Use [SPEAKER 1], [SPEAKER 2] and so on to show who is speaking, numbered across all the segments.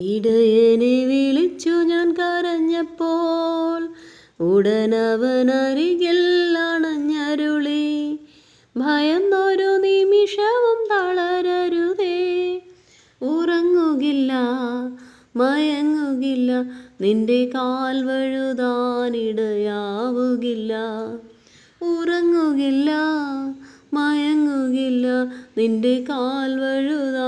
[SPEAKER 1] ഇടയനെ വിളിച്ചു ഞാൻ കരഞ്ഞപ്പോൾ ഉടനവനരികിൽ അണഞ്ഞരുളി, ഭയന്നൊരു നിമിഷവും തളരരുതേ, ഉറങ്ങുകില്ല മയങ്ങുകില്ല, നിന്റെ കാൽ വഴുതാനിടയാവുകില്ല. ഉറങ്ങുകില്ല മയങ്ങുകില്ല, നിന്റെ കാൽ വഴുതാനിടയാവുകില്ല.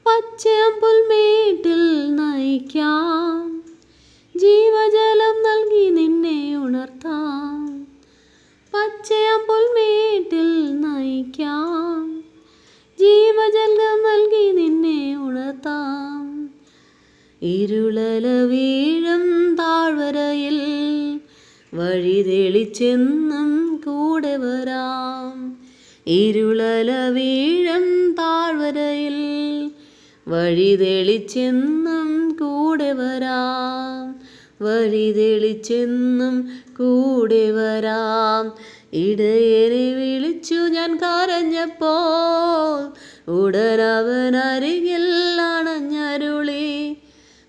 [SPEAKER 1] പച്ചപ്പുൽമേട്ടിൽ നയിക്കാം, ജീവജലം നൽകി നിന്നെ ഉണർത്താം. പച്ചപ്പുൽമേട്ടിൽ നയിക്കാം, ജീവജലം നൽകി നിന്നെ ഉണർത്താം. ഇരുളല വീഴും താഴ്വരയിൽ വഴി തെളിച്ചെന്നും കൂടെ വരാം. ഇരുളല വീഴും താഴ്വരയിൽ വഴി തെളിച്ചെന്നും കൂടെ വരാം. വഴി തെളിച്ചെന്നും കൂടെ വരാം. ഇടയനെ വിളിച്ചു ഞാൻ കരഞ്ഞപ്പോൾ ഉടനവനരികിൽ അണഞ്ഞരുളി,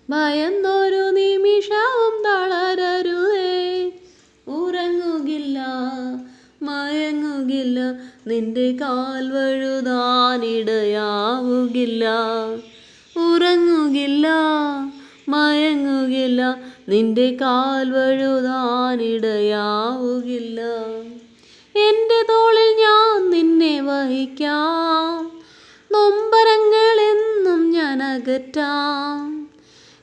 [SPEAKER 1] ഭയന്നൊരു നിമിഷവും തളരരുതേ, ഉറങ്ങുകില്ല മയങ്ങുകില്ല, നിന്റെ കാൽ വഴുതാനിടയാവുകില്ല. ഉറങ്ങുകില്ല മയങ്ങുകില്ല, നിന്റെ കാൽ വഴുതാനിടയാവുകില്ല. എൻ്റെ തോളിൽ ഞാൻ നിന്നെ വഹിക്കാം, നൊമ്പരങ്ങളെന്നും ഞാൻ അകറ്റാം.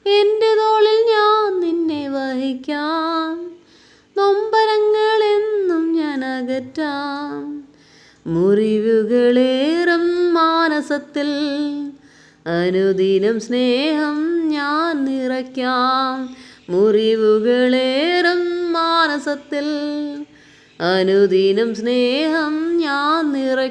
[SPEAKER 1] എൻ്റെ തോളിൽ ഞാൻ നിന്നെ വഹിക്കാം, നൊമ്പരങ്ങളെന്നും ഞാൻ അകറ്റാം. മുറിവുകളേറും മാനസത്തിൽ അനുദിനം സ്നേഹം ഞാൻ നിറയ്ക്കാം. മുറിവുകളേറും മാനസത്തിൽ അനുദിനം സ്നേഹം ഞാൻ നിറയ്ക്കാം.